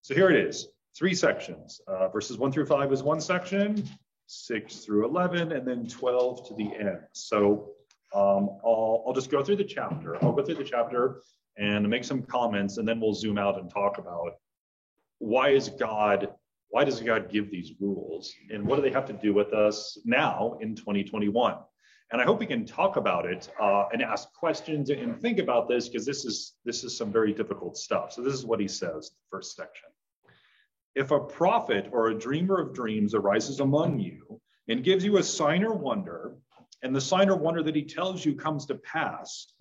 So here it is, 3 sections. Verses 1 through 5 is one section, 6 through 11, and then 12 to the end. So I'll just go through the chapter. I'll go through the chapter and make some comments, and then we'll zoom out and talk about why does God give these rules, and what do they have to do with us now in 2021? And I hope we can talk about it and ask questions and think about this, because this is some very difficult stuff. So this is what he says, the first section. If a prophet or a dreamer of dreams arises among you and gives you a sign or wonder, and the sign or wonder that he tells you comes to pass,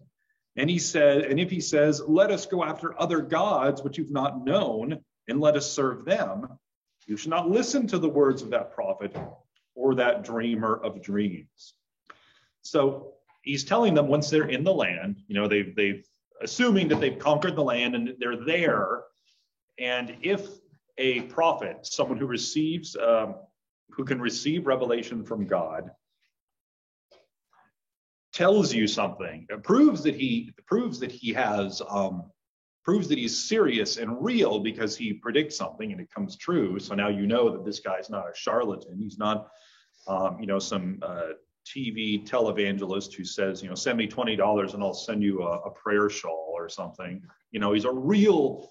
and if he says, let us go after other gods which you've not known, and let us serve them, you should not listen to the words of that prophet or that dreamer of dreams. So he's telling them, once they're in the land, they've assuming that they've conquered the land and they're there. And if a prophet, someone who can receive revelation from God, tells you something, proves that he's serious and real because he predicts something and it comes true. So now you know that this guy's not a charlatan. He's not, some TV televangelist who says, send me $20 and I'll send you a prayer shawl or something. He's a real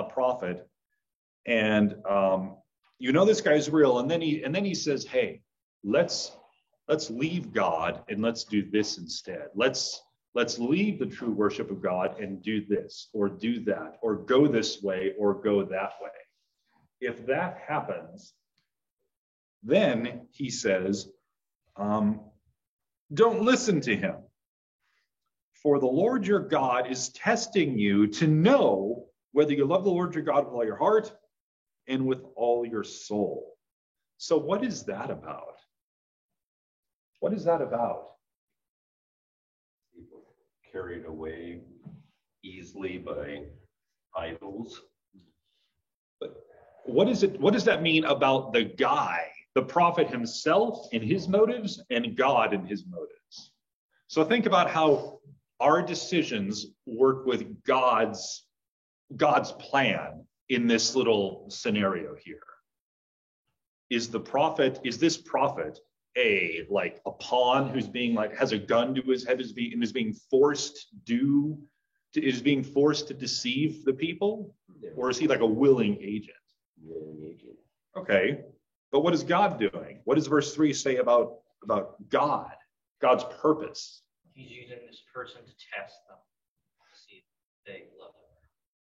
prophet, and this guy's real. And then he says, hey, let's leave God and let's do this instead. Let's leave the true worship of God and do this or do that, or go this way or go that way. If that happens, then he says, don't listen to him. For the Lord your God is testing you to know whether you love the Lord your God with all your heart and with all your soul. So what is that about? What is that about? People carried away easily by idols. But what does that mean about the guy, the prophet himself and his motives, and God and his motives? So think about how our decisions work with God's plan in this little scenario here. Is this prophet a pawn who's being has a gun to his head, is being forced to deceive the people? Or is he like a willing agent? Willing agent. Okay. But what is God doing? What does verse 3 say about God, God's purpose? He's using this person to test them, to see if they love him.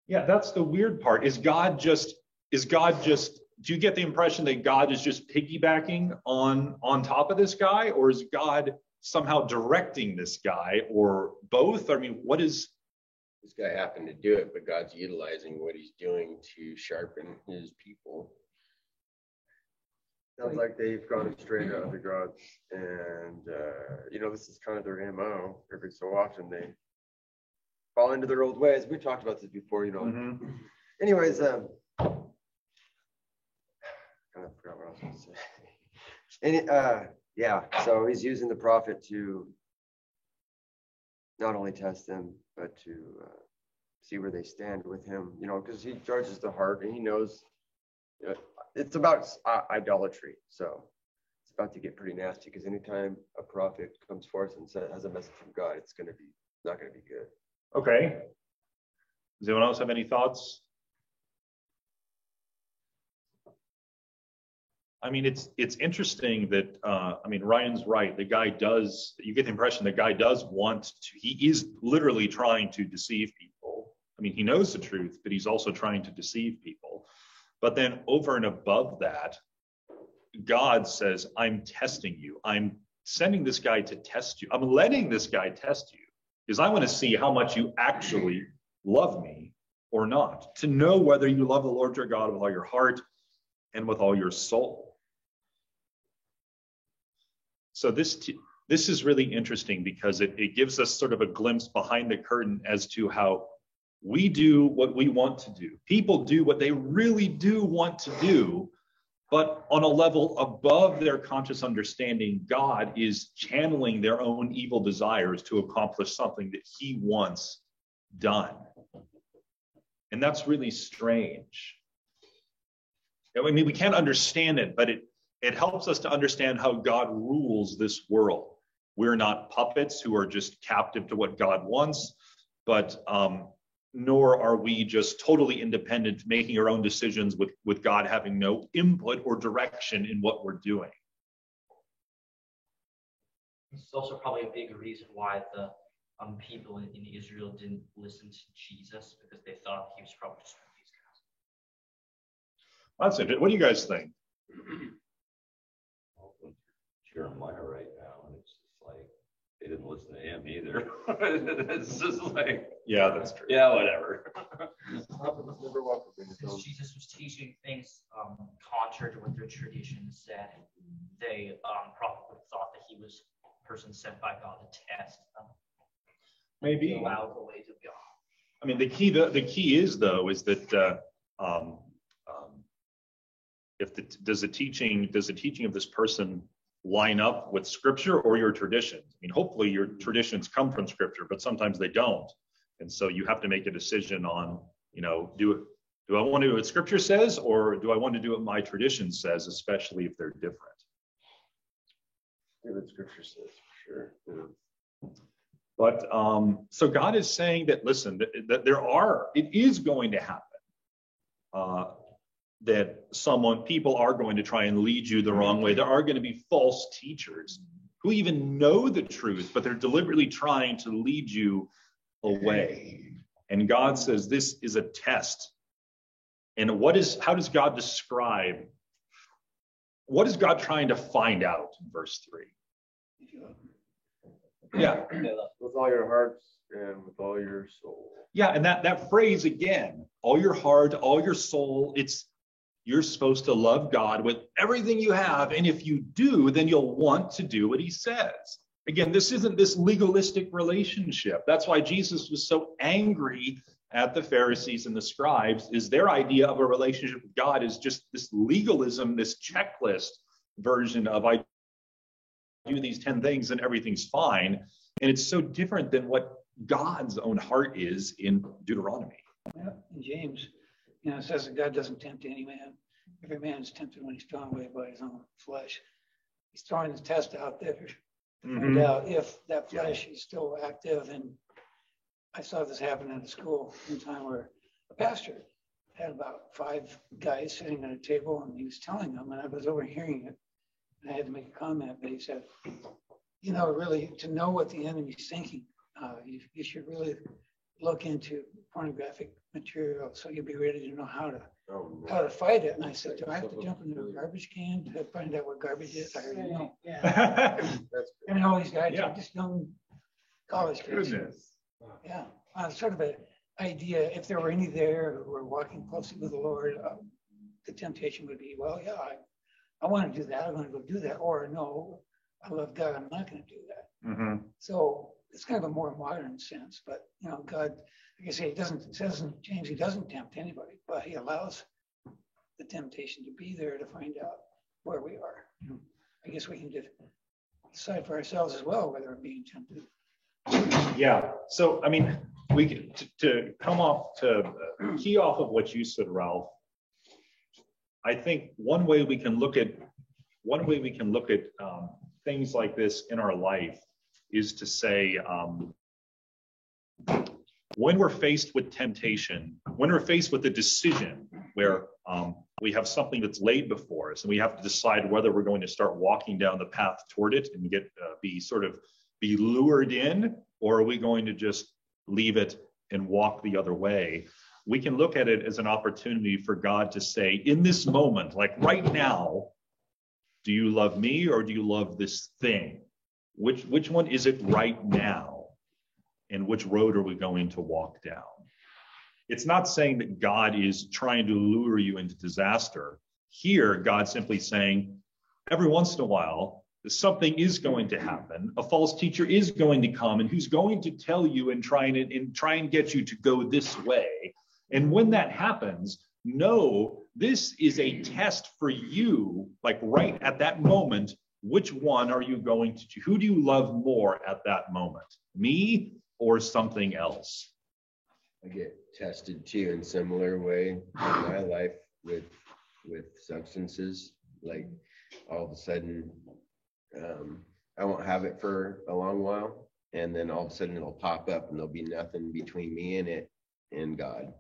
Yeah, that's the weird part. Is God just, do you get the impression that God is just piggybacking on top of this guy, or is God somehow directing this guy, or both? I mean, what is... This guy happened to do it, but God's utilizing what he's doing to sharpen his people. Sounds like they've gone astray to other gods, and this is kind of their MO. Every so often they fall into their old ways. We talked about this before, Mm-hmm. Anyways, kind of forgot what I was going to say. So he's using the prophet to not only test them, but to see where they stand with him. Because he judges the heart, and he knows. It's about idolatry, so it's about to get pretty nasty, because anytime a prophet comes forth and has a message from God, it's not going to be good. Okay. Does anyone else have any thoughts? I mean, it's interesting that Ryan's right. You get the impression the guy does he is literally trying to deceive people. I mean, he knows the truth, but he's also trying to deceive people. But then over and above that, God says, I'm testing you. I'm sending this guy to test you. I'm letting this guy test you because I want to see how much you actually love me or not, to know whether you love the Lord your God with all your heart and with all your soul. So this is really interesting because it gives us sort of a glimpse behind the curtain as to how we do what we want to do. People do what they really do want to do, but on a level above their conscious understanding, God is channeling their own evil desires to accomplish something that he wants done. And that's really strange. I mean, we can't understand it, but it helps us to understand how God rules this world. We're not puppets who are just captive to what God wants, but nor are we just totally independent, making our own decisions with God having no input or direction in what we're doing. It's also probably a big reason why the people in Israel didn't listen to Jesus, because they thought he was probably just one of these guys. That's it. What do you guys think? Jeremiah right now, and it's just like they didn't listen to him either. It's just like, Yeah, that's true. yeah, whatever. Because Jesus was teaching things contrary to what their tradition said. They probably thought that he was a person sent by God to test them. Maybe. Allow the ways of God. I mean, the key is though is that does the teaching of this person line up with Scripture or your traditions? I mean, hopefully your traditions come from Scripture, but sometimes they don't, and so you have to make a decision on, do I want to do what Scripture says, or do I want to do what my tradition says, especially if they're different? Do what Scripture says, for sure. Yeah. But so God is saying that, listen, that it is going to happen. That people are going to try and lead you the wrong way. There are going to be false teachers who even know the truth, but they're deliberately trying to lead you away. And God says this is a test. And how does God describe, what is God trying to find out in verse 3? Yeah. With all your hearts and with all your soul. Yeah, and that phrase again, all your heart, all your soul, you're supposed to love God with everything you have. And if you do, then you'll want to do what he says. Again, this isn't this legalistic relationship. That's why Jesus was so angry at the Pharisees and the scribes, is their idea of a relationship with God is just this legalism, this checklist version of I do these 10 things and everything's fine. And it's so different than what God's own heart is in Deuteronomy. Yeah, in James, it says that God doesn't tempt any man. Every man is tempted when he's drawn away by his own flesh. He's throwing his test out there to find out if that flesh is still active. And I saw this happen at a school one time where a pastor had about 5 guys sitting at a table, and he was telling them, and I was overhearing it, and I had to make a comment, but he said, really, to know what the enemy's thinking, you should really look into pornographic material, so you'll be ready to know how to fight it. And I said, do I have to jump into a garbage can to find out what garbage is? I already know. Yeah. I mean, all these guys are just young college kids. Goodness. Yeah. Sort of an idea, if there were any there who were walking closely with the Lord, the temptation would be, well, yeah, I want to do that. I want to go do that. Or no, I love God. I'm not going to do that. Mm-hmm. So it's kind of a more modern sense, but God, like I say, it says in James, he doesn't tempt anybody, but he allows the temptation to be there to find out where we are. I guess we can decide for ourselves as well whether we're being tempted. Yeah. So, I mean, we can to come off to key off of what you said, Ralph. I think one way we can look at things like this in our life is to say, when we're faced with temptation, when we're faced with a decision where we have something that's laid before us and we have to decide whether we're going to start walking down the path toward it and be lured in, or are we going to just leave it and walk the other way? We can look at it as an opportunity for God to say, in this moment, like right now, do you love me or do you love this thing? Which one is it right now? And which road are we going to walk down? It's not saying that God is trying to lure you into disaster. Here, God's simply saying, every once in a while, something is going to happen. A false teacher is going to come and who's going to tell you and try and get you to go this way. And when that happens, know this is a test for you, like right at that moment. Which one are you going to choose? Who do you love more at that moment? Me or something else? I get tested too in similar way in my life with with substances. Like all of a sudden, I won't have it for a long while, and then all of a sudden it'll pop up, and there'll be nothing between me and it and God.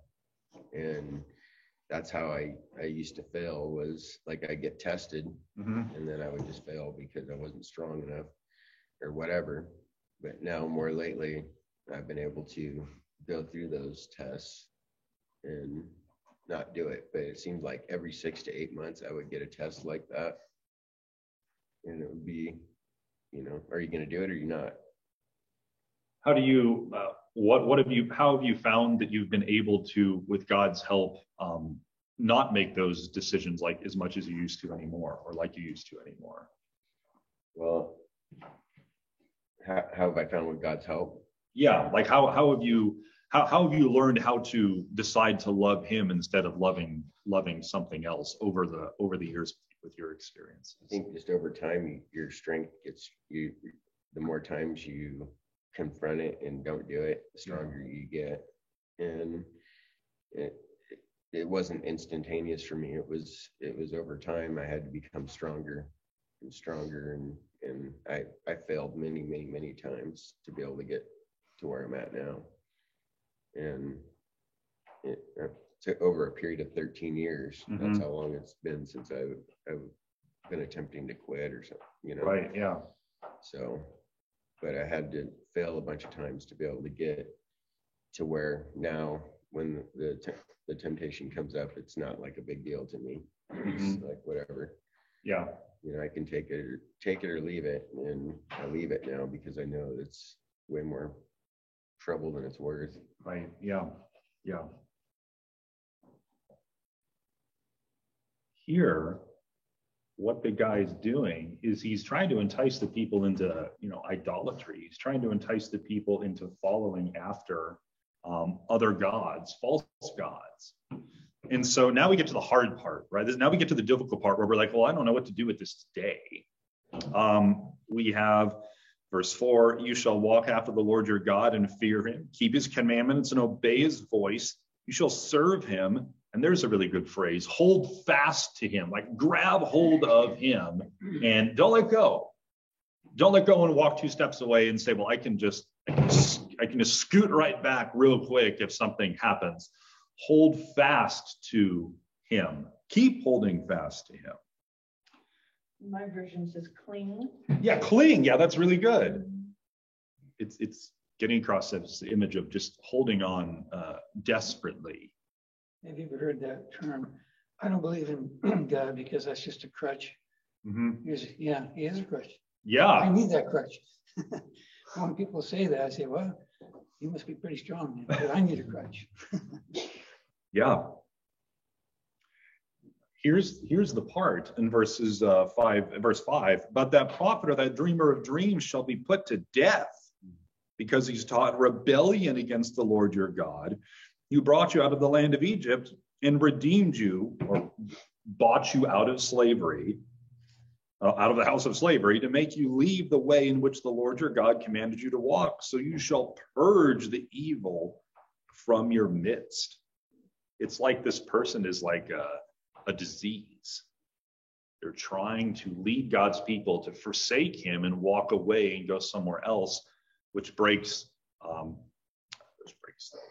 And that's how I used to fail, was like I get tested, and then I would just fail because I wasn't strong enough or whatever. But now more lately, I've been able to go through those tests and not do it. But it seems like every 6 to 8 months I would get a test like that, and it would be, are you going to do it or you're not? How do you, how have you found that you've been able to, with God's help, not make those decisions like as much as you used to anymore, or like you used to anymore? Well, how have I found with God's help? Yeah, like how have you learned how to decide to love Him instead of loving something else over the years with your experience? I think just over time, your strength gets the more times you confront it and don't do it, the stronger you get. And it wasn't instantaneous for me. It was over time. I had to become stronger and stronger, and I failed many times to be able to get to where I'm at now. And it took over a period of 13 years. That's how long it's been since I've been attempting to quit or something, Right, yeah. So, but I had to fail a bunch of times to be able to get to where now when the temptation comes up, it's not like a big deal to me. It's like whatever. Yeah. I can take it or leave it, and I leave it now because I know it's way more trouble than it's worth. Right. Yeah. Yeah. Here, what the guy's doing is he's trying to entice the people into, idolatry. He's trying to entice the people into following after other gods, false gods. And so now we get to the hard part, right? Now we get to the difficult part where we're like, well, I don't know what to do with this today. We have verse 4, you shall walk after the Lord your God and fear him, keep his commandments and obey his voice. You shall serve him. And there's a really good phrase, hold fast to him, like grab hold of him and don't let go. Don't let go and walk 2 steps away and say, well, I can just scoot right back real quick if something happens. Hold fast to him. Keep holding fast to him. My version says cling. Yeah, cling. Yeah, that's really good. It's getting across this image of just holding on desperately. Have you ever heard that term? I don't believe in God because that's just a crutch. He is a crutch. Yeah. I need that crutch. When people say that, I say, well, you must be pretty strong, but I need a crutch. Yeah. Here's the part in verse 5, but that prophet or that dreamer of dreams shall be put to death because he's taught rebellion against the Lord your God, who brought you out of the land of Egypt and redeemed you, or bought you out of slavery, out of the house of slavery, to make you leave the way in which the Lord your God commanded you to walk. So you shall purge the evil from your midst. It's like this person is like a disease. They're trying to lead God's people to forsake him and walk away and go somewhere else, which breaks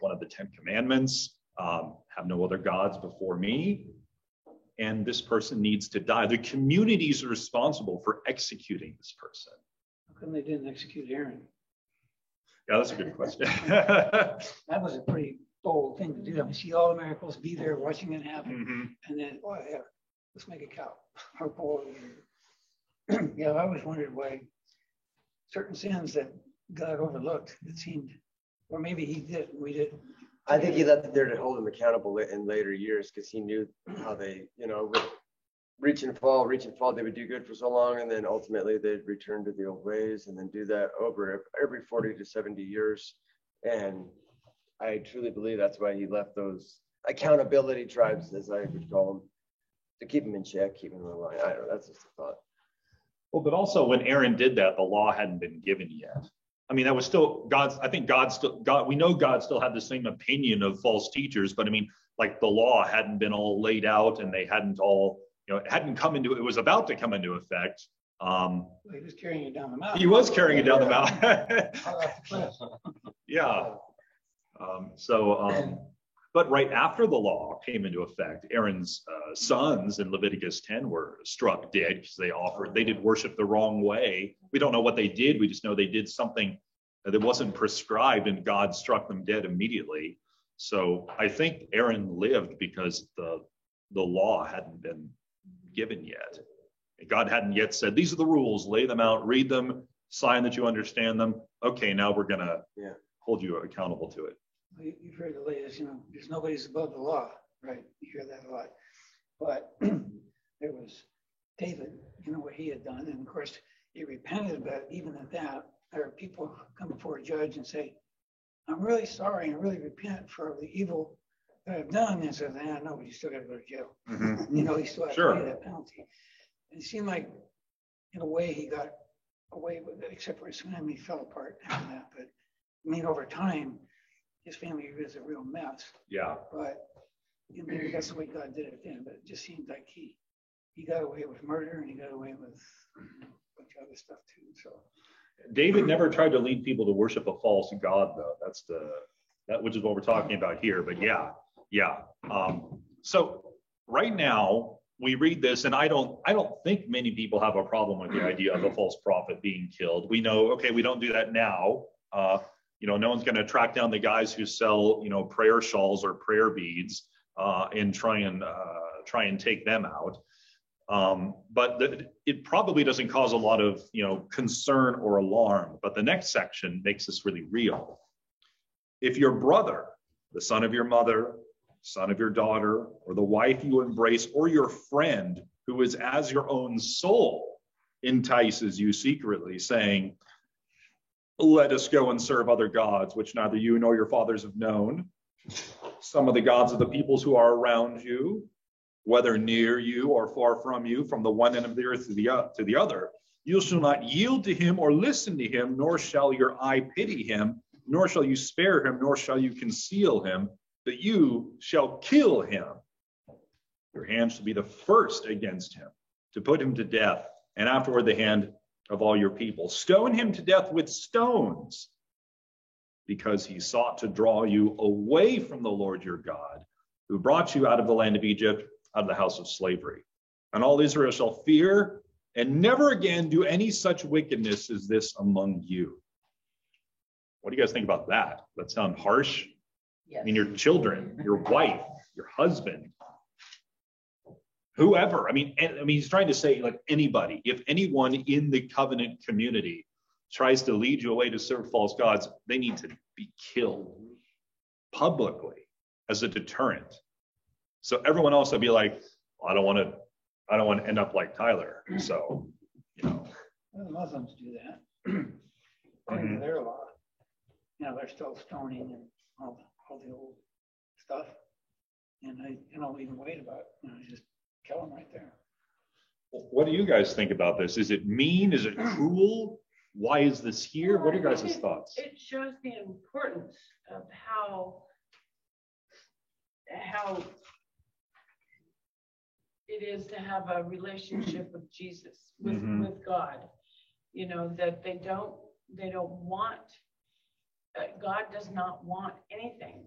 one of the 10 commandments, have no other gods before me. And this person needs to die. The communities are responsible for executing this person. How come they didn't execute Aaron? Yeah, that's a good question. That was a pretty bold thing to do. I mean, see all the miracles, be there watching it happen, and then, oh yeah, let's make a cow. Yeah, I always wondered why certain sins that God overlooked, it seemed, or maybe he did, we did. I think he left it there to hold them accountable in later years because he knew how they, would reach and fall. They would do good for so long, and then ultimately they'd return to the old ways and then do that over every 40 to 70 years. And I truly believe that's why he left those accountability tribes, as I would call them, to keep them in check, keep them in line. I don't know. That's just a thought. Well, but also when Aaron did that, the law hadn't been given yet. I mean, that was still we know God still had the same opinion of false teachers, but I mean, like the law hadn't been all laid out and they hadn't all, it hadn't come into, it was about to come into effect. He was carrying it down the mountain. He was carrying it down the mountain. Yeah. But right after the law came into effect, Aaron's sons in Leviticus 10 were struck dead because they did worship the wrong way. We don't know what they did. We just know they did something that wasn't prescribed, and God struck them dead immediately. So I think Aaron lived because the law hadn't been given yet. God hadn't yet said, these are the rules, lay them out, read them, sign that you understand them. Okay, now we're going to hold you accountable to it. You've heard the latest, there's nobody's above the law, right? You hear that a lot. But there was David, what he had done. And of course, he repented, but even at that, there are people come before a judge and say, I'm really sorry, and really repent for the evil that I've done. And says, no, but you still got to go to jail. Mm-hmm. You still have to pay that penalty. And it seemed like, in a way, he got away with it, except for his family fell apart after that. But over time, his family was a real mess. Yeah. But maybe that's the way God did it then. But it just seemed like he got away with murder, and he got away with a bunch of other stuff too. So David never tried to lead people to worship a false god, though. That's which is what we're talking about here. But yeah. So right now we read this, and I don't think many people have a problem with the idea of a false prophet being killed. We know, okay, we don't do that now. No one's going to track down the guys who sell, prayer shawls or prayer beads and try and take them out. But it probably doesn't cause a lot of, concern or alarm. But the next section makes this really real. If your brother, the son of your mother, son of your daughter, or the wife you embrace, or your friend who is as your own soul entices you secretly, saying, let us go and serve other gods, which neither you nor your fathers have known, some of the gods of the peoples who are around you, whether near you or far from you, from the one end of the earth to the other, you shall not yield to him or listen to him, nor shall your eye pity him, nor shall you spare him, nor shall you conceal him, but you shall kill him. Your hand shall be the first against him, to put him to death, and afterward the hand of all your people. Stone him to death with stones, because he sought to draw you away from the Lord your God, who brought you out of the land of Egypt, out of the house of slavery. And all Israel shall fear and never again do any such wickedness as this among you. What do you guys think about that? Does that sound harsh? Yes. Your children, your wife, your husband, whoever. He's trying to say, like, anybody, if anyone in the covenant community tries to lead you away to serve false gods, they need to be killed publicly as a deterrent. So everyone else would be like, I don't want to end up like Tyler. So, Well, the Muslims do that. According to their law, they're still stoning and all the old stuff. And I don't even wait about it. Just kill them right there. What do you guys think about this? Is it mean? Is it cruel? Why is this here? What are your guys' thoughts? It shows the importance of how it is to have a relationship with Jesus, with God. That they don't want, God does not want anything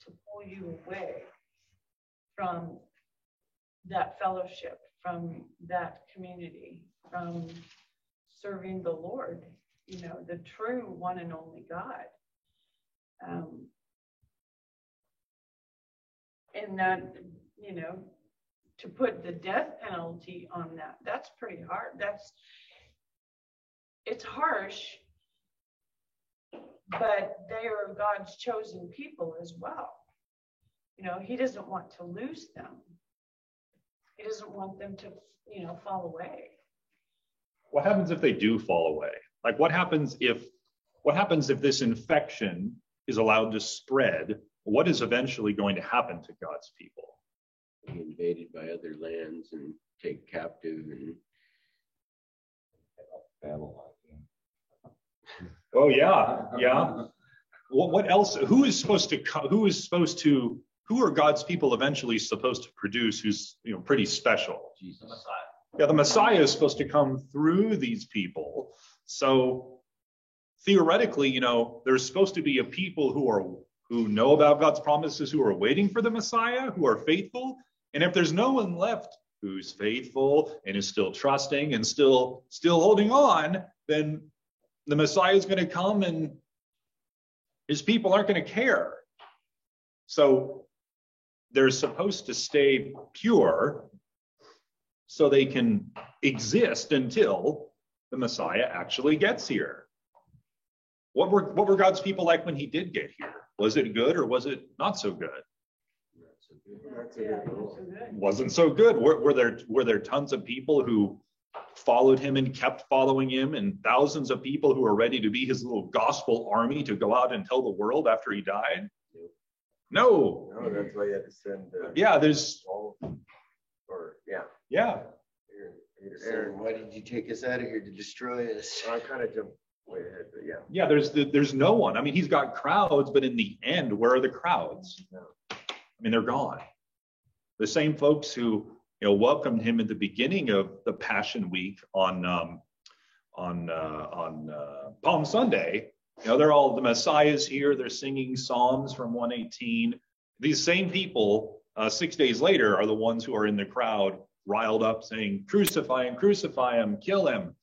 to pull you away from that fellowship, from that community, from serving the Lord, the true one and only God. And that, to put the death penalty on that's pretty hard. It's harsh, but they are God's chosen people as well. He doesn't want to lose them. He doesn't want them to, fall away. What happens if they do fall away? Like, what happens if this infection is allowed to spread? What is eventually going to happen to God's people? Be invaded by other lands and take captive and Babylon. Oh yeah. What else? Who is supposed to who are God's people eventually supposed to produce who's, pretty special? The Jesus. Messiah. Yeah, the Messiah is supposed to come through these people. So theoretically, there's supposed to be a people who know about God's promises, who are waiting for the Messiah, who are faithful. And if there's no one left who's faithful and is still trusting and still holding on, then the Messiah is going to come and his people aren't going to care. So they're supposed to stay pure so they can exist until the Messiah actually gets here. What were God's people like when he did get here? Was it good or was it not so good? Wasn't so good. Were there tons of people who followed him and kept following him, and thousands of people who are ready to be his little gospel army to go out and tell the world after he died? No. No, that's why you had to send. Yeah, there's. Yeah. Aaron, why did you take us out of here to destroy us? I kind of jumped way ahead, but yeah. Yeah, there's no one. I mean, he's got crowds, but in the end, where are the crowds? I mean, they're gone. The same folks who welcomed him at the beginning of the Passion Week on Palm Sunday. They're all, the Messiah's here. They're singing Psalms from 118. These same people, 6 days later, are the ones who are in the crowd, riled up, saying, "Crucify him, kill him."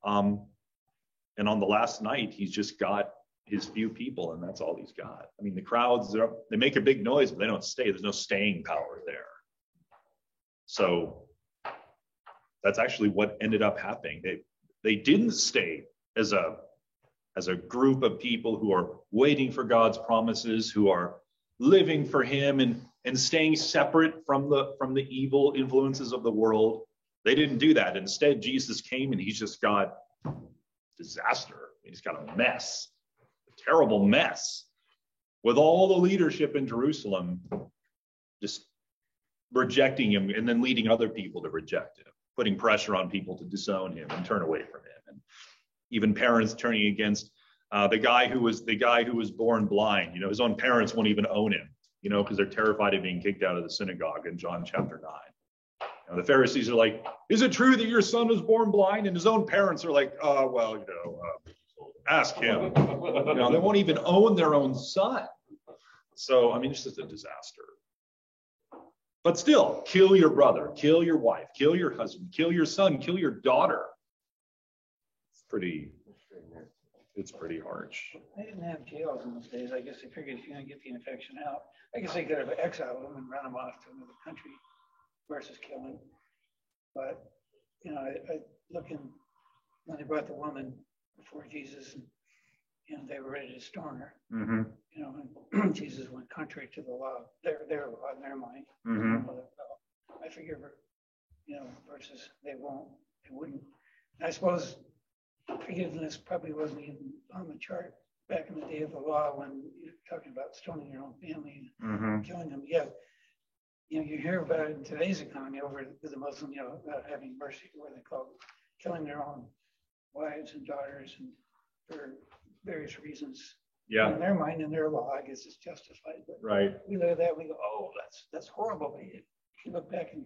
And on the last night, he's just got his few people, and that's all he's got. I mean, the crowds, they make a big noise, but they don't stay. There's no staying power there. So that's actually what ended up happening. They didn't stay as a group of people who are waiting for God's promises, who are living for him and staying separate from the evil influences of the world. They didn't do that. Instead, Jesus came and he's just got disaster. He's got a mess, a terrible mess, with all the leadership in Jerusalem just rejecting him and then leading other people to reject him, putting pressure on people to disown him and turn away from him. And even parents turning against the guy who was born blind. His own parents won't even own him, because they're terrified of being kicked out of the synagogue in John chapter 9. The Pharisees are like, "Is it true that your son was born blind?" And his own parents are like, ask him. They won't even own their own son. So, I mean, it's just a disaster. But still, kill your brother, kill your wife, kill your husband, kill your son, kill your daughter. It's pretty harsh. They didn't have jails in those days. I guess they figured if you're going to get the infection out, I guess they could have exiled them and run them off to another country versus killing. But, I look in when they brought the woman before Jesus and they were ready to stone her. Mm-hmm. And Jesus went contrary to the law, their law in their mind. Mm-hmm. I figure, versus they wouldn't. And I suppose forgiveness probably wasn't even on the chart back in the day of the law when you're talking about stoning your own family and Mm-hmm. killing them. Yeah, you hear about it in today's economy over the Muslim, about having mercy, what they call killing their own wives and daughters and for various reasons. Yeah. In their mind, in their law, I guess it's justified. But Right. we look at that, we go, "Oh, that's horrible." But if you look back in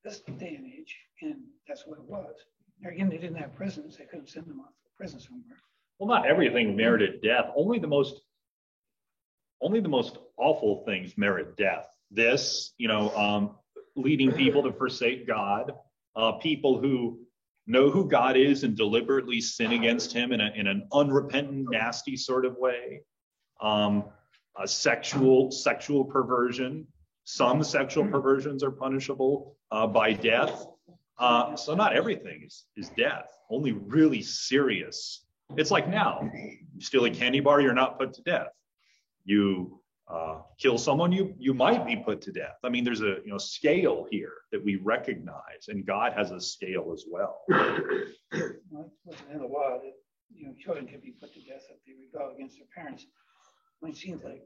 this day and age, and that's what it was. There again, they didn't have prisons; they couldn't send them off to prison somewhere. Well, not everything merited death. Only the most awful things merit death. This, leading people to forsake God, people who know who God is and deliberately sin against him in an unrepentant, nasty sort of way. A sexual perversion. Some sexual perversions are punishable by death. So not everything is death. Only really serious. It's like now, you steal a candy bar, you're not put to death. You kill someone, you might be put to death. I mean, there's a scale here that we recognize, and God has a scale as well. Well, it wasn't in the law that children could be put to death if they rebel against their parents. I mean, it seems like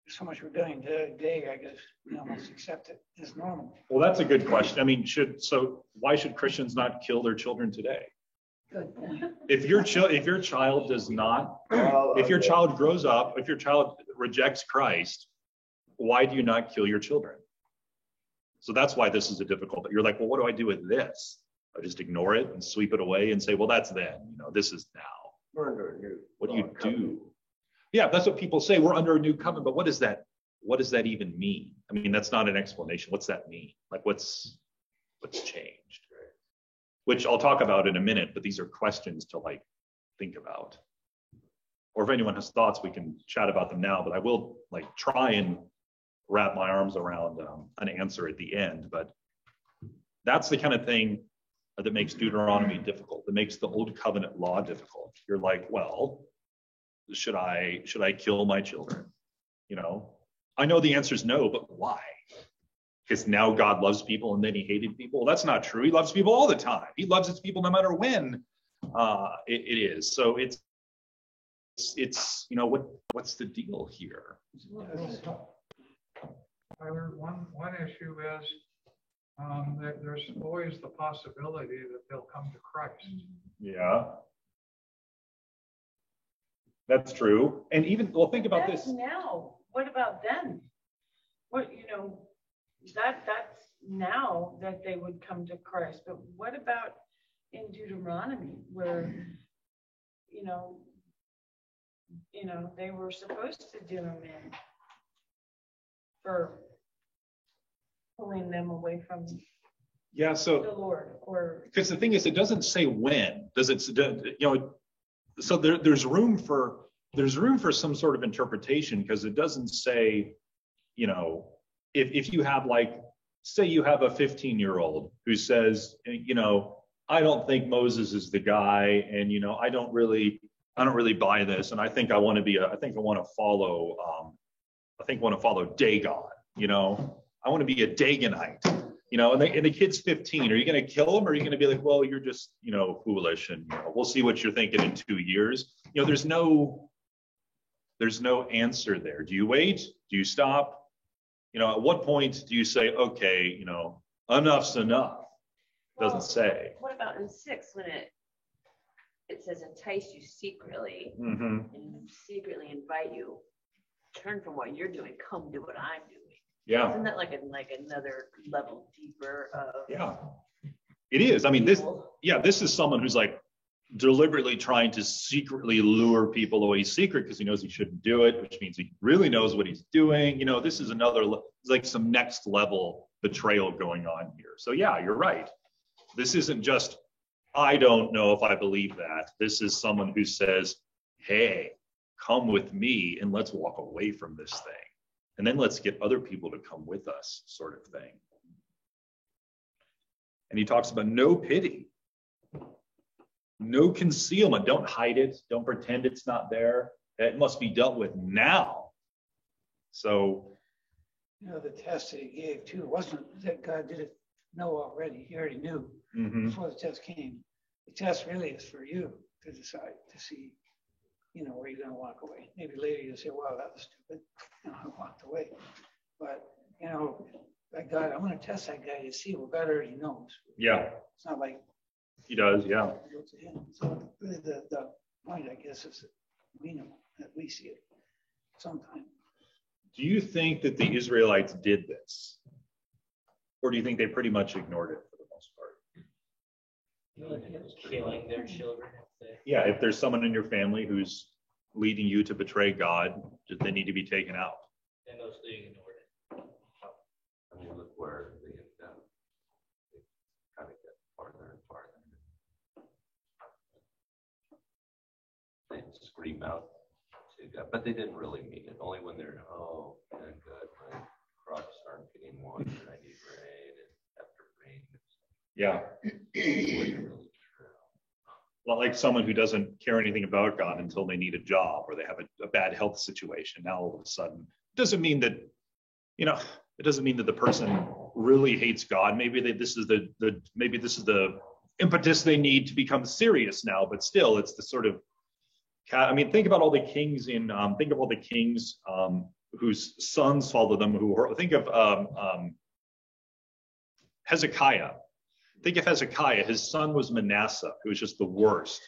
there's so much rebellion today. I guess we almost accept it as normal. Well, that's a good question. I mean, why should Christians not kill their children today? Good point. If your child does not, if your child grows up, if your child rejects Christ, why do you not kill your children? So that's why this is a difficult, you're like, well, what do I do with this? I just ignore it and sweep it away and say, well, that's then, this is now. We're under a new What do you covenant. do? Yeah, that's what people say. We're under a new covenant, but what does that even mean? I mean, that's not an explanation. What's that mean? Like what's changed? Which I'll talk about in a minute, but these are questions to like think about. Or if anyone has thoughts, we can chat about them now, but I will like try and wrap my arms around an answer at the end. But that's the kind of thing that makes Deuteronomy difficult, that makes the old covenant law difficult. You're like, well, should I kill my children? I know the answer is no, but why? Because now God loves people and then he hated people. Well, that's not true. He loves people all the time. He loves his people no matter when it is. So it's what's the deal here? Tyler, one issue is that there's always the possibility that they'll come to Christ. Yeah. That's true. And even, well, think about That's this. now. What about then? What, that's now that they would come to Christ. But what about in Deuteronomy where, they were supposed to do them in for pulling them away from Yeah. the So, Lord, or because the thing is, it doesn't say when. Does it? So there's room for some sort of interpretation, because it doesn't say, if you have say you have a 15-year-old who says, I don't think Moses is the guy, and I don't really buy this, and I think I want to follow Dagon, I want to be a Dagonite, and the kid's 15. Are you going to kill him, or are you going to be like, well, you're just, foolish, and we'll see what you're thinking in 2 years? There's no answer there. Do you wait? Do you stop? At what point do you say, okay, enough's enough? Doesn't say. What about in 6 when it says entice you secretly, Mm-hmm. and secretly invite you, turn from what you're doing, come do what I'm doing. Yeah. Isn't that like another level deeper of Yeah. It is. I mean, this is someone who's like deliberately trying to secretly lure people away secret because he knows he shouldn't do it, which means he really knows what he's doing. This is like some next level betrayal going on here. So yeah, you're right. This isn't just, I don't know if I believe that. This is someone who says, hey, come with me and let's walk away from this thing. And then let's get other people to come with us, sort of thing. And he talks about no pity, no concealment. Don't hide it. Don't pretend it's not there. It must be dealt with now. So, The test that he gave too wasn't that God didn't know already. He already knew before the test came. The test really is for you to decide, to see, where you're going to walk away. Maybe later you'll say, wow, that was stupid. I walked away. But, like God, I'm going to test that guy to see what God already knows. yeah, It's not like he does. Yeah. I go to him. So really the point, I guess, is that we know that we see it sometime. Do you think that the Israelites did this? Or do you think they pretty much ignored it for the most part? Killing their children. Yeah, if there's someone in your family who's leading you to betray God, they need to be taken out. They mostly ignored it. I mean, look where they get down. They kind of get farther and farther. They scream out to God, but they didn't really mean it. Only when they're, oh, good, my crops aren't getting watered. I need rain, and after rain, Yeah. it wasn't really true. Well, like someone who doesn't care anything about God until they need a job or they have a bad health situation. Now all of a sudden, it doesn't mean that, it doesn't mean that the person really hates God. Maybe this is the impetus they need to become serious now. But still, it's the sort of, think about all the kings whose sons followed them. Think of Hezekiah. Think of Hezekiah. His son was Manasseh, who was just the worst.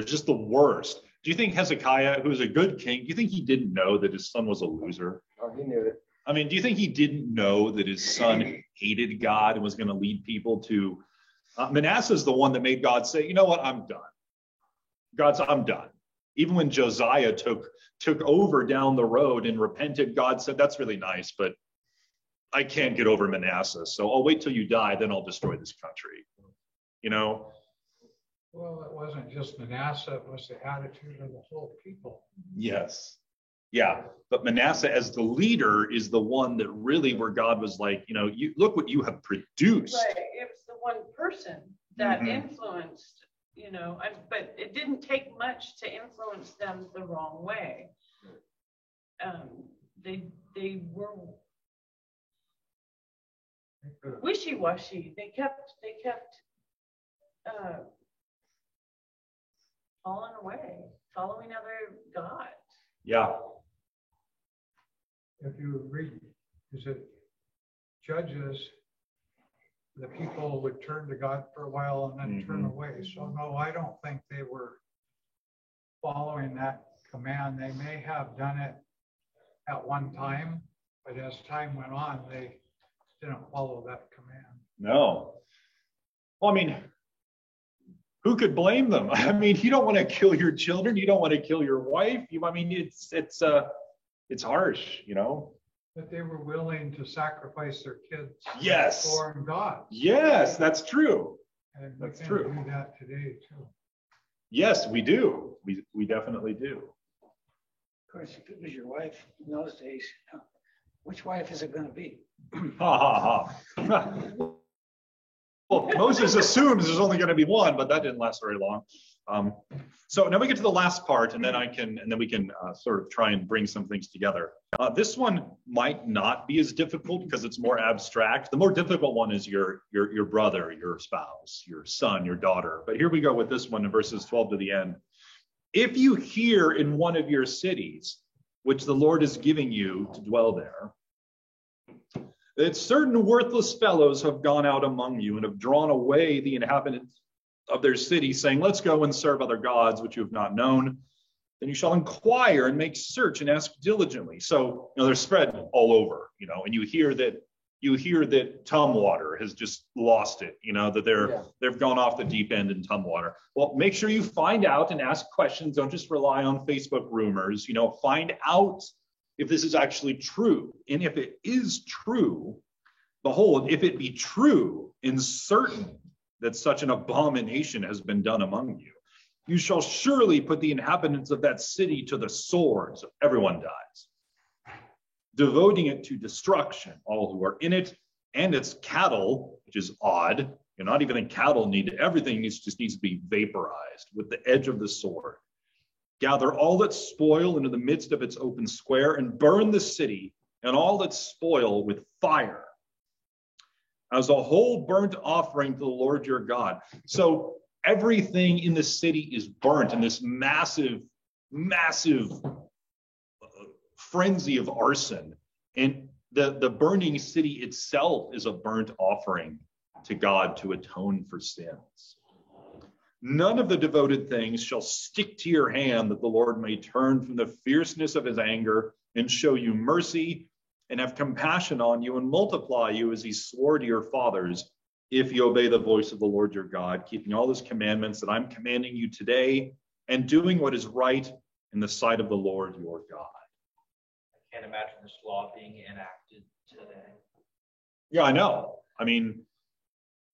Just the worst. Do you think Hezekiah, who was a good king, do you think he didn't know that his son was a loser? Oh, he knew it. I mean, do you think he didn't know that his son hated God and was going to lead people to Manasseh's the one that made God say, you know what, I'm done. I'm done. Even when Josiah took over down the road and repented, God said, that's really nice, but I can't get over Manasseh. So I'll wait till you die, then I'll destroy this country. You know? Well, it wasn't just Manasseh, it was the attitude of the whole people. Yes. Yeah. But Manasseh as the leader is the one that really where God was like, you know, you look what you have produced. Right. It was the one person that influenced, you know, but it didn't take much to influence them the wrong way. They were wishy-washy. They kept falling away, following other gods. Yeah. If you read, is it Judges, the people would turn to God for a while and then turn away. So no, I don't think they were following that command. They may have done it at one time, but as time went on, they didn't follow that command. No. Well, I mean, who could blame them? I mean, you don't want to kill your children. You don't want to kill your wife. I mean, it's harsh, you know. But they were willing to sacrifice their kids yes. for God. Yes, that's true. And that's we true. can do that today too. Yes, we do. We definitely do. Of course, if it was your wife in those days, which wife is it going to be? Ha ha ha. Well, Moses assumes there's only going to be one, but that didn't last very long. So now we get to the last part, and then we can sort of try and bring some things together. This one might not be as difficult because it's more abstract. The more difficult one is your brother, your spouse, your son, your daughter. But here we go with this one in verses 12 to the end. If you hear in one of your cities, which the Lord is giving you to dwell there, that certain worthless fellows have gone out among you and have drawn away the inhabitants of their city, saying, let's go and serve other gods which you have not known, then you shall inquire and make search and ask diligently. So, you know, they're spread all over, you know, and you hear that Tumwater has just lost it, you know, that they've gone off the deep end in Tumwater. Well, make sure you find out and ask questions. Don't just rely on Facebook rumors, you know, find out if this is actually true. And if it is true, behold, if it be true and certain that such an abomination has been done among you, you shall surely put the inhabitants of that city to the sword, so everyone dies, devoting it to destruction, all who are in it, and its cattle, which is odd. You're not even in cattle need, everything just needs to be vaporized with the edge of the sword. Gather all its spoil into the midst of its open square and burn the city and all its spoil with fire as a whole burnt offering to the Lord your God. So everything in the city is burnt in this massive frenzy of arson. And the burning city itself is a burnt offering to God to atone for sins. None of the devoted things shall stick to your hand, that the Lord may turn from the fierceness of his anger and show you mercy and have compassion on you and multiply you as he swore to your fathers, if you obey the voice of the Lord your God, keeping all his commandments that I'm commanding you today and doing what is right in the sight of the Lord your God. I can't imagine this law being enacted today. Yeah, I know. I mean,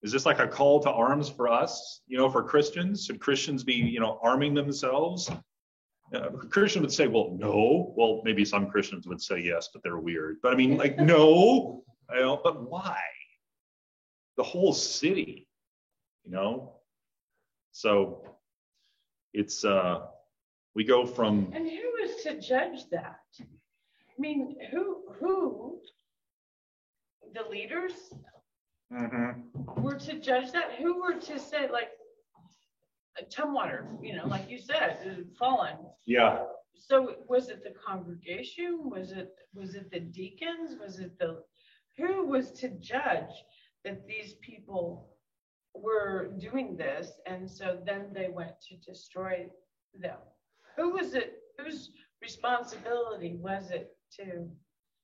is this like a call to arms for us, you know, for Christians? Should Christians be, you know, arming themselves? A Christian would say, well, no. Well, maybe some Christians would say yes, but they're weird. But I mean, like, no. You know, but why? The whole city, you know? So it's, we go from... And who is to judge that? I mean, who? The leaders? Were to judge that? Who were to say, like, Tumwater, you know, like you said, fallen. Yeah. So was it the congregation? Was it the deacons? Who was to judge that these people were doing this? And so then they went to destroy them. Who was it? Whose responsibility was it to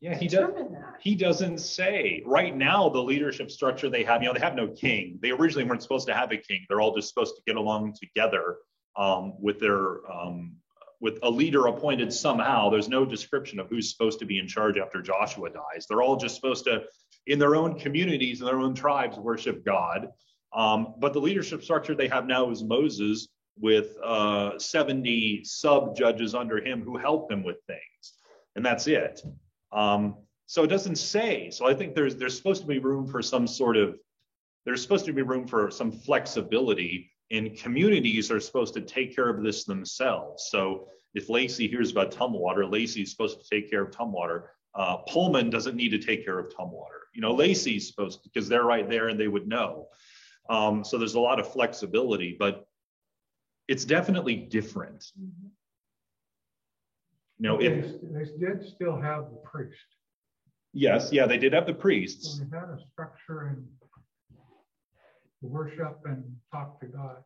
Yeah, he determine that? He doesn't say. Right now, the leadership structure they have, they have no king. They originally weren't supposed to have a king. They're all just supposed to get along together with with a leader appointed somehow. There's no description of who's supposed to be in charge after Joshua dies. They're all just supposed to, in their own communities and their own tribes, worship God. But the leadership structure they have now is Moses with 70 sub-judges under him who help him with things. And that's it. So it doesn't say. So I think there's supposed to be room for some flexibility, and communities are supposed to take care of this themselves. So if Lacey hears about Tumwater, Lacey's supposed to take care of Tumwater. Pullman doesn't need to take care of Tumwater. Lacey's supposed to, because they're right there and they would know. So there's a lot of flexibility, but it's definitely different. They did still have the priest. Yes, yeah, they did have the priests. So they had a structure and worship and talk to God.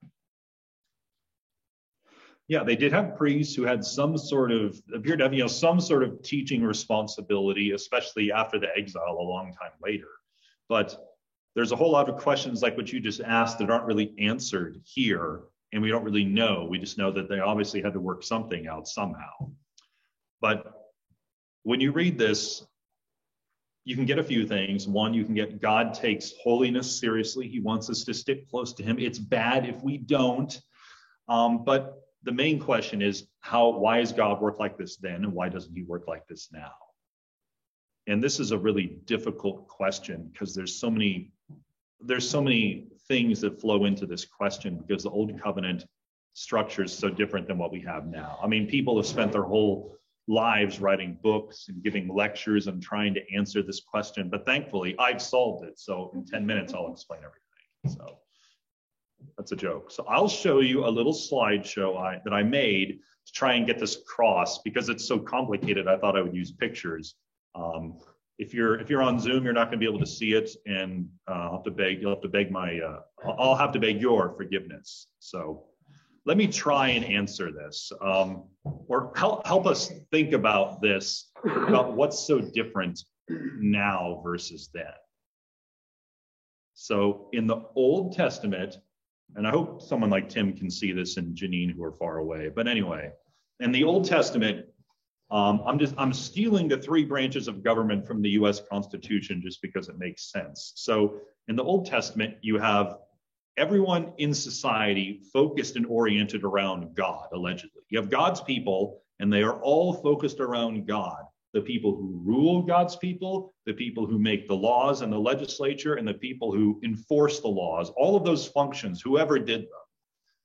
Yeah, they did have priests who had appeared to have, some sort of teaching responsibility, especially after the exile a long time later. But there's a whole lot of questions like what you just asked that aren't really answered here, and we don't really know. We just know that they obviously had to work something out somehow. But when you read this, you can get a few things. One, you can get God takes holiness seriously. He wants us to stick close to him. It's bad if we don't. But the main question is, why has God worked like this then, and why doesn't he work like this now? And this is a really difficult question because there's so many things that flow into this question, because the old covenant structure is so different than what we have now. I mean, people have spent their whole lives writing books and giving lectures and trying to answer this question, but thankfully I've solved it. So in 10 minutes, I'll explain everything. So that's a joke. So I'll show you a little slideshow that I made to try and get this across, because it's so complicated. I thought I would use pictures. If you're on Zoom, you're not going to be able to see it, and I'll have to beg your forgiveness. So let me try and answer this, or help us think about this, about what's so different now versus then. So in the Old Testament, and I hope someone like Tim can see this, and Janine, who are far away, but anyway, in the Old Testament, I'm stealing the three branches of government from the U.S. Constitution just because it makes sense. So in the Old Testament, you have everyone in society focused and oriented around God, allegedly. You have God's people, and they are all focused around God. The people who rule God's people, the people who make the laws and the legislature, and the people who enforce the laws, all of those functions, whoever did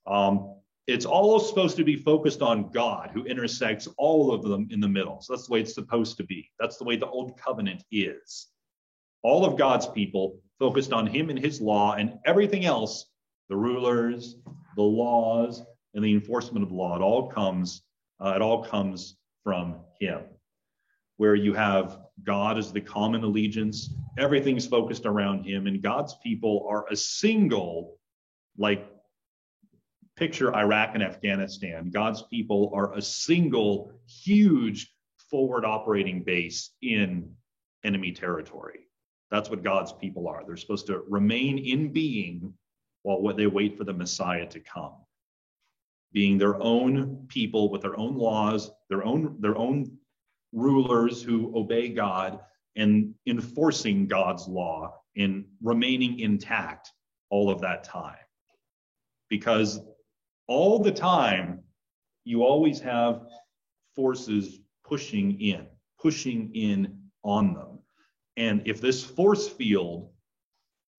them. It's all supposed to be focused on God, who intersects all of them in the middle. So that's the way it's supposed to be. That's the way the Old Covenant is. All of God's people focused on him and his law, and everything else, the rulers, the laws, and the enforcement of the law, it all comes from him. Where you have God as the common allegiance, everything's focused around him, and God's people are a single, like picture Iraq and Afghanistan. God's people are a single, huge forward operating base in enemy territory. That's what God's people are. They're supposed to remain in being while they wait for the Messiah to come. Being their own people with their own laws, their own rulers who obey God, and enforcing God's law and remaining intact all of that time. Because all the time, you always have forces pushing in on them. And if this force field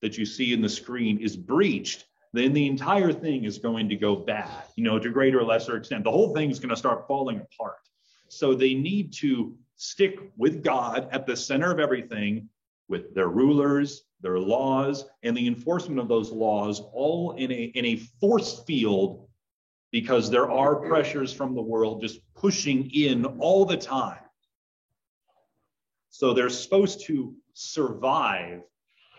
that you see in the screen is breached, then the entire thing is going to go bad, to greater or lesser extent. The whole thing is going to start falling apart. So they need to stick with God at the center of everything, with their rulers, their laws, and the enforcement of those laws, all in a force field, because there are pressures from the world just pushing in all the time. So they're supposed to survive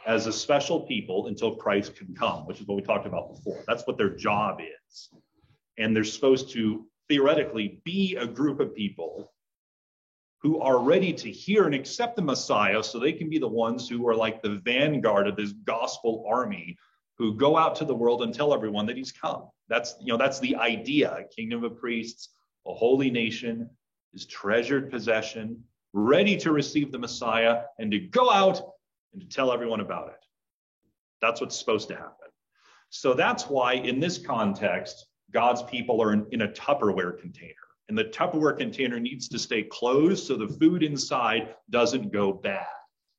as a special people until Christ can come, which is what we talked about before. That's what their job is. And they're supposed to theoretically be a group of people who are ready to hear and accept the Messiah, so they can be the ones who are like the vanguard of this gospel army who go out to the world and tell everyone that he's come. That's the idea. A kingdom of priests, a holy nation, his treasured possession, ready to receive the Messiah and to go out and to tell everyone about it. That's what's supposed to happen. So that's why in this context, God's people are in a Tupperware container. And the Tupperware container needs to stay closed so the food inside doesn't go bad.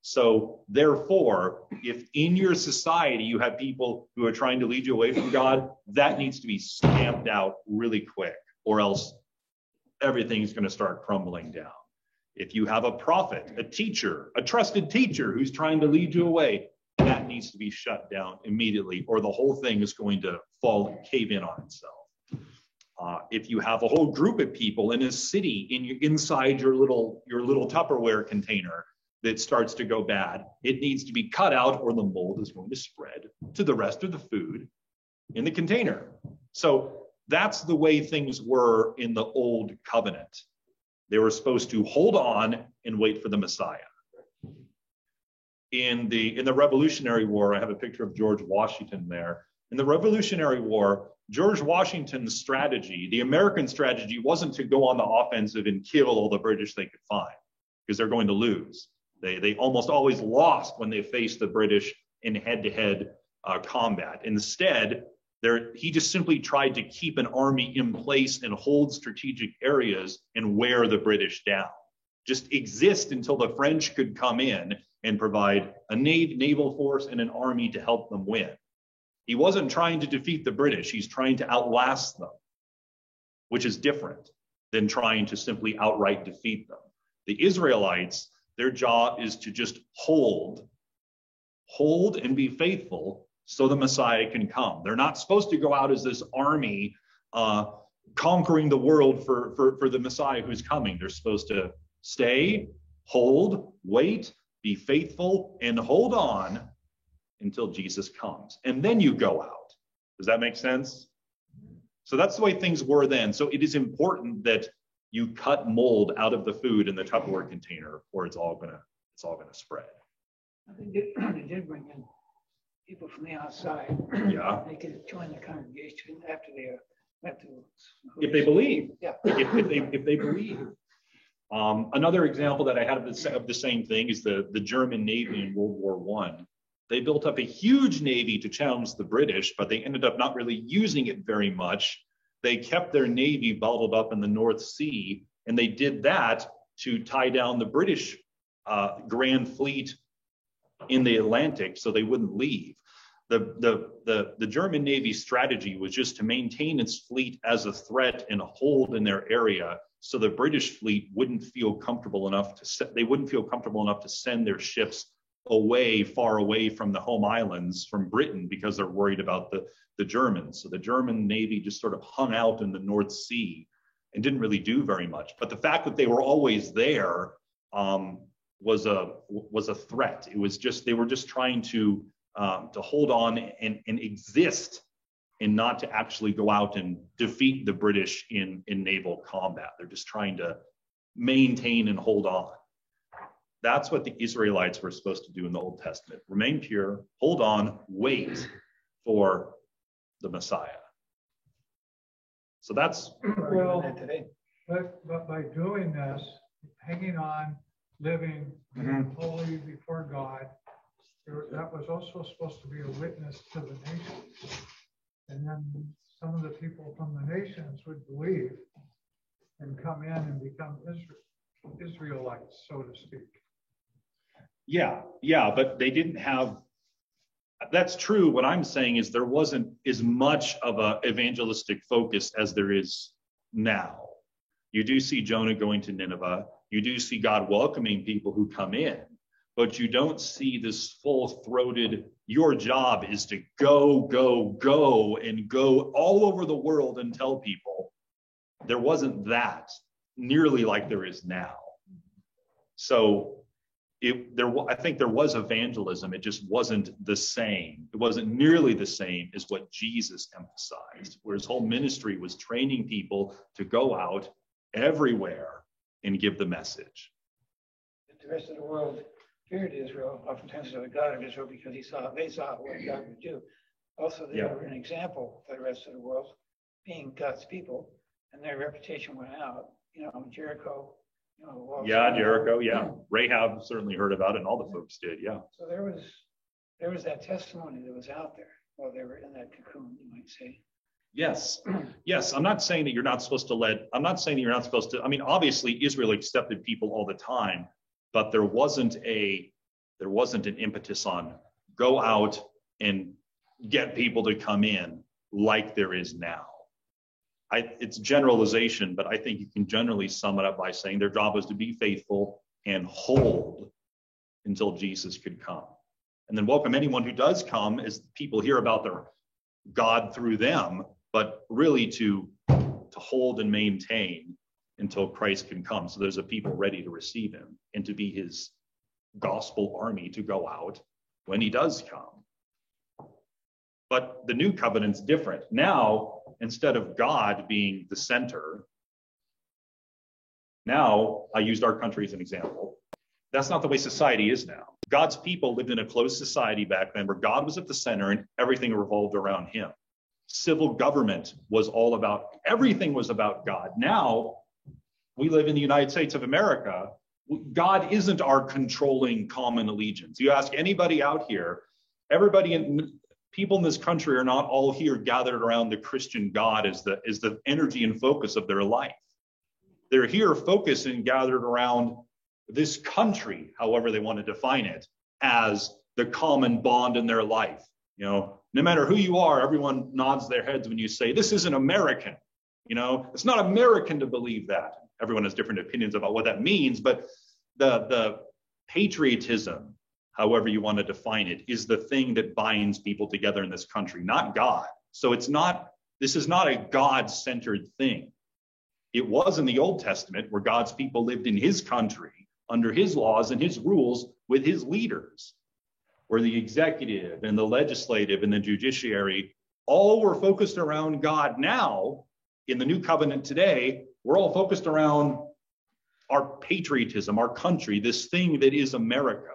So therefore, if in your society you have people who are trying to lead you away from God, that needs to be stamped out really quick, or else everything's going to start crumbling down. If you have a prophet, a teacher, a trusted teacher who's trying to lead you away, that needs to be shut down immediately, or the whole thing is going to cave in on itself. If you have a whole group of people in a city inside your little Tupperware container that starts to go bad, it needs to be cut out, or the mold is going to spread to the rest of the food in the container. So that's the way things were in the old covenant. They were supposed to hold on and wait for the Messiah. In the Revolutionary War, I have a picture of George Washington there. In the Revolutionary War, George Washington's strategy, the American strategy, wasn't to go on the offensive and kill all the British they could find, because they're going to lose. They almost always lost when they faced the British in head-to-head combat. Instead, he just simply tried to keep an army in place and hold strategic areas and wear the British down. Just exist until the French could come in and provide a naval force and an army to help them win. He wasn't trying to defeat the British. He's trying to outlast them, which is different than trying to simply outright defeat them. The Israelites, their job is to just hold and be faithful so the Messiah can come. They're not supposed to go out as this army conquering the world for the Messiah who's coming. They're supposed to stay, hold, wait, be faithful, and hold on until Jesus comes. And then you go out. Does that make sense? So that's the way things were then. So it is important that you cut mold out of the food in the Tupperware container, or it's all gonna spread. They did bring in people from the outside. Yeah. They could join the congregation after if they believe. Yeah. If they believe. Another example that I had of the same thing is the German Navy in World War I. They built up a huge navy to challenge the British, but they ended up not really using it very much. They kept their navy bottled up in the North Sea, and they did that to tie down the British Grand Fleet in the Atlantic so they wouldn't leave. The German Navy strategy was just to maintain its fleet as a threat and a hold in their area, so the British fleet wouldn't feel comfortable enough to send their ships far away from the home islands, from Britain, because they're worried about the Germans. So the German Navy just sort of hung out in the North Sea and didn't really do very much. But the fact that they were always there was a threat. It was just, they were just trying to hold on and exist, and not to actually go out and defeat the British in naval combat. They're just trying to maintain and hold on. That's what the Israelites were supposed to do in the Old Testament. Remain pure, hold on, wait for the Messiah. So that's... Well, but by doing this, hanging on, living holy before God, that was also supposed to be a witness to the nations. And then some of the people from the nations would believe and come in and become Israelites, so to speak. Yeah, but they didn't have, that's true. What I'm saying is there wasn't as much of an evangelistic focus as there is now. You do see Jonah going to Nineveh. You do see God welcoming people who come in, but you don't see this full-throated, your job is to go and go all over the world and tell people. There wasn't that nearly like there is now. So I think there was evangelism. It just wasn't the same. It wasn't nearly the same as what Jesus emphasized, where his whole ministry was training people to go out everywhere and give the message. The rest of the world feared Israel, oftentimes the God of Israel, because they saw what God would do. Also, they were an example for the rest of the world, being God's people, and their reputation went out. Jericho. Jericho. Yeah, Rahab certainly heard about it, and all the folks did. Yeah. So there was that testimony that was out there while they were in that cocoon, you might say. Yes. I'm not saying that you're not supposed to. I mean, obviously, Israel accepted people all the time, but there wasn't an impetus on go out and get people to come in like there is now. It's generalization, but I think you can generally sum it up by saying their job was to be faithful and hold until Jesus could come. And then welcome anyone who does come as people hear about their God through them, but really to hold and maintain until Christ can come. So there's a people ready to receive him and to be his gospel army to go out when he does come. But the new covenant's different. Now, instead of God being the center, now I used our country as an example. That's not the way society is now. God's people lived in a closed society back then where God was at the center and everything revolved around him. Civil government was everything was about God. Now we live in the United States of America. God isn't our controlling common allegiance. You ask anybody out here, people in this country are not all here gathered around the Christian God as the energy and focus of their life. They're here focused and gathered around this country, however they want to define it, as the common bond in their life. No matter who you are, everyone nods their heads when you say, this isn't American. It's not American to believe that. Everyone has different opinions about what that means, but the patriotism, however you want to define it, is the thing that binds people together in this country, not God. So this is not a God-centered thing. It was in the Old Testament where God's people lived in his country under his laws and his rules with his leaders, where the executive and the legislative and the judiciary all were focused around God. Now, in the new covenant today, we're all focused around our patriotism, our country, this thing that is America.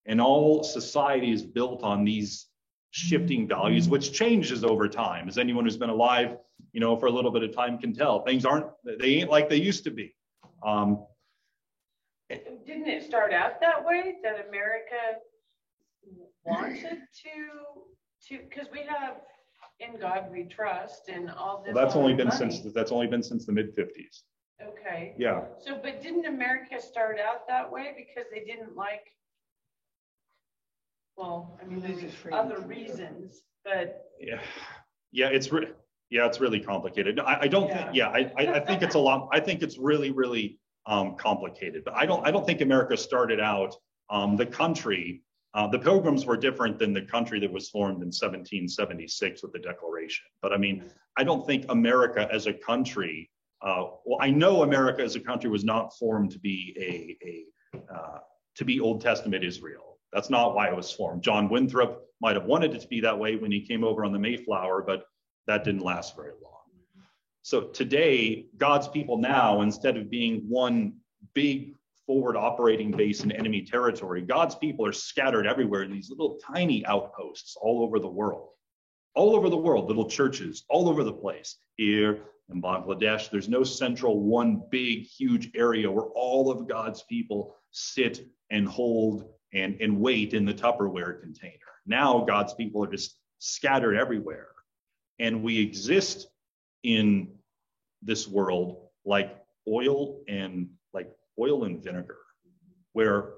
And all society is built on these shifting values, which changes over time. As anyone who's been alive, for a little bit of time can tell, they ain't like they used to be. Didn't it start out that way, that America wanted to, because we have in God we trust and all this. Well, that's only been since the mid-50s. Okay. Yeah. So, but didn't America start out that way because they didn't like, well, I mean, there's other reasons, but. Yeah, it's really complicated. I think it's a lot. I think it's really, really complicated. But I don't think America started out. The country, the Pilgrims were different than the country that was formed in 1776 with the Declaration. But I mean, I don't think America as a country. I know America as a country was not formed to be to be Old Testament Israel. That's not why it was formed. John Winthrop might have wanted it to be that way when he came over on the Mayflower, but that didn't last very long. So today, God's people now, instead of being one big forward operating base in enemy territory, God's people are scattered everywhere in these little tiny outposts all over the world, little churches all over the place. Here in Bangladesh, there's no central one big, huge area where all of God's people sit and hold and wait in the Tupperware container. Now God's people are just scattered everywhere. And we exist in this world like oil and vinegar, where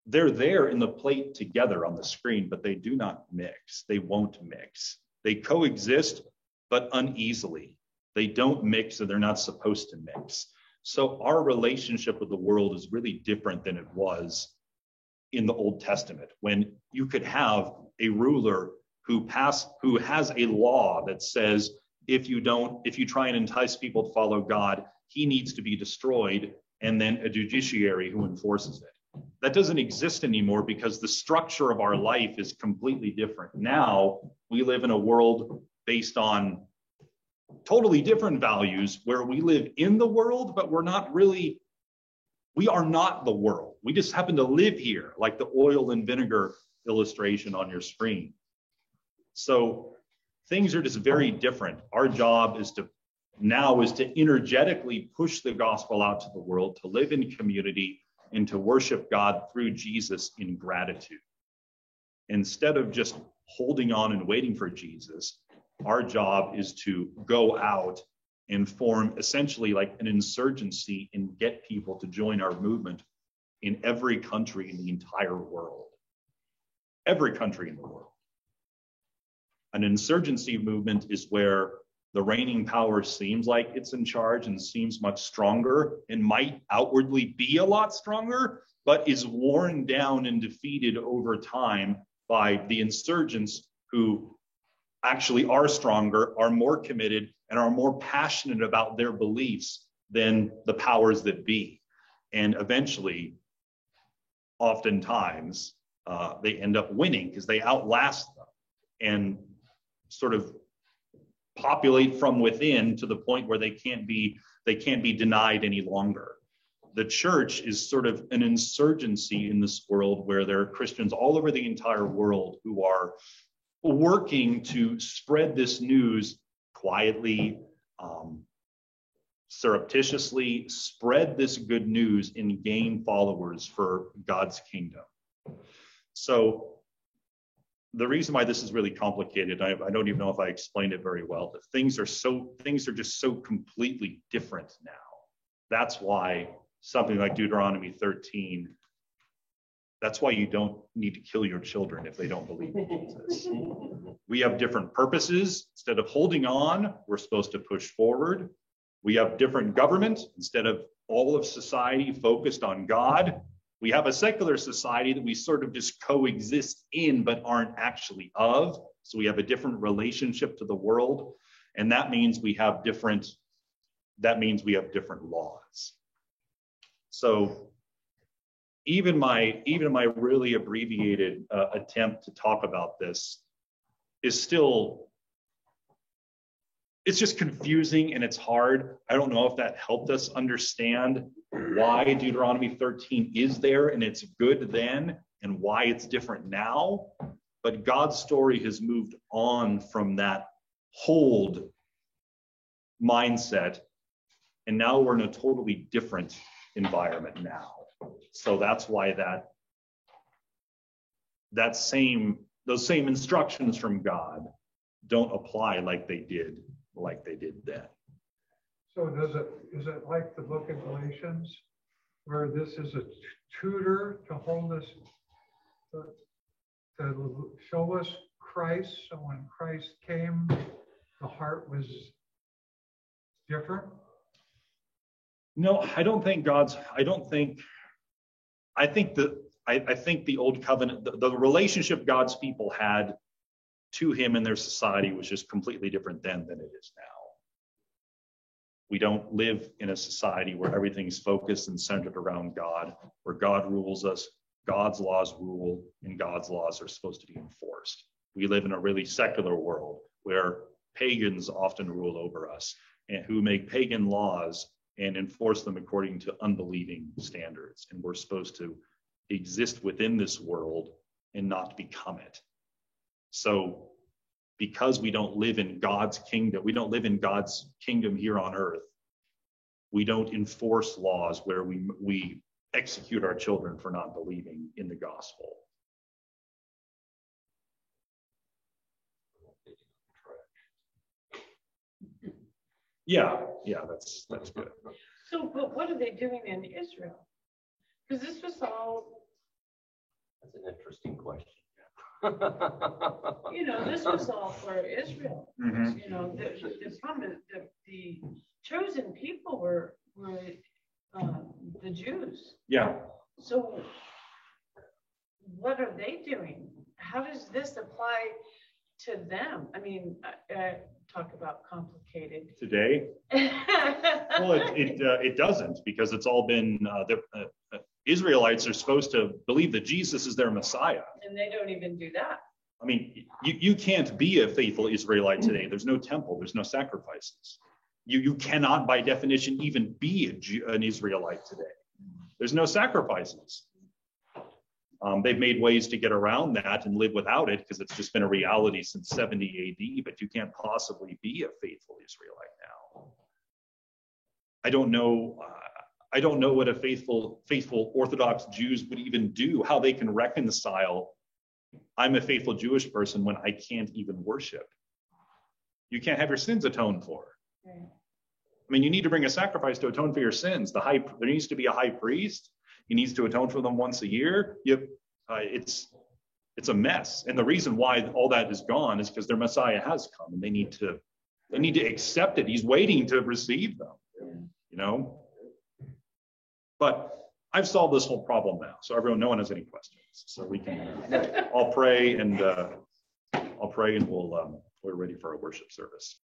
they're there in the plate together on the screen, but they do not mix. They won't mix. They coexist, but uneasily. They don't mix, and they're not supposed to mix. So our relationship with the world is really different than it was in the Old Testament, when you could have a ruler who has a law that says if you try and entice people to follow God, he needs to be destroyed, and then a judiciary who enforces it. That doesn't exist anymore because the structure of our life is completely different. Now we live in a world based on totally different values where we live in the world, but we are not the world. We just happen to live here, like the oil and vinegar illustration on your screen. So things are just very different. Our job is to energetically push the gospel out to the world, to live in community, and to worship God through Jesus in gratitude. Instead of just holding on and waiting for Jesus, our job is to go out and form essentially like an insurgency and get people to join our movement in every country in the entire world. Every country in the world. An insurgency movement is where the reigning power seems like it's in charge and seems much stronger and might outwardly be a lot stronger, but is worn down and defeated over time by the insurgents who actually are stronger, are more committed, and are more passionate about their beliefs than the powers that be. And eventually, oftentimes, they end up winning because they outlast them and sort of populate from within to the point where they can't be denied any longer. The church is sort of an insurgency in this world where there are Christians all over the entire world who are working to spread this news quietly, surreptitiously, spread this good news and gain followers for God's kingdom. So the reason why this is really complicated, I don't even know if I explained it very well, but things are just so completely different now. That's why something like Deuteronomy 13, that's why you don't need to kill your children if they don't believe in Jesus. We have different purposes. Instead of holding on, we're supposed to push forward. We have different government. Instead of all of society focused on God, we have a secular society that we sort of just coexist in, but aren't actually of. So we have a different relationship to the world. And that means we have different laws. So even my really abbreviated attempt to talk about this is still, it's just confusing and it's hard. I don't know if that helped us understand why Deuteronomy 13 is there and it's good then and why it's different now. But God's story has moved on from that hold mindset. And now we're in a totally different environment now. So that's why those same instructions from God don't apply like they did then. So is it like the book of Galatians, where this is a tutor to hold us, to show us Christ? So when Christ came, the heart was different? No, I think the old covenant, the relationship God's people had to him and their society was just completely different then than it is now. We don't live in a society where everything's focused and centered around God, where God rules us, God's laws rule, and God's laws are supposed to be enforced. We live in a really secular world where pagans often rule over us and who make pagan laws and enforce them according to unbelieving standards. And we're supposed to exist within this world and not become it. So because we don't live in God's kingdom, we don't live in God's kingdom here on earth, we don't enforce laws where we execute our children for not believing in the gospel. Yeah, that's good. So, but what are they doing in Israel? Because this was all. That's an interesting question. This was all for Israel. Mm-hmm. The chosen people were the Jews. Yeah. So what are they doing? How does this apply to them? I mean, talk about complicated. Today? Well, it doesn't, because it's all been, Israelites are supposed to believe that Jesus is their Messiah. And they don't even do that. I mean, you can't be a faithful Israelite today. There's no temple, there's no sacrifices. You cannot, by definition, even be an Israelite today. There's no sacrifices. They've made ways to get around that and live without it because it's just been a reality since 70 AD, but you can't possibly be a faithful Israelite now. I don't know what a faithful Orthodox Jews would even do, how they can reconcile I'm a faithful Jewish person when I can't even worship. You can't have your sins atoned for. Right. I mean, you need to bring a sacrifice to atone for your sins. There needs to be a high priest. He needs to atone for them once a year. It's a mess. And the reason why all that is gone is because their Messiah has come, and they need to accept it. He's waiting to receive them, you know. But I've solved this whole problem now, so everyone, no one has any questions. So we can, I'll pray and we're ready for our worship service.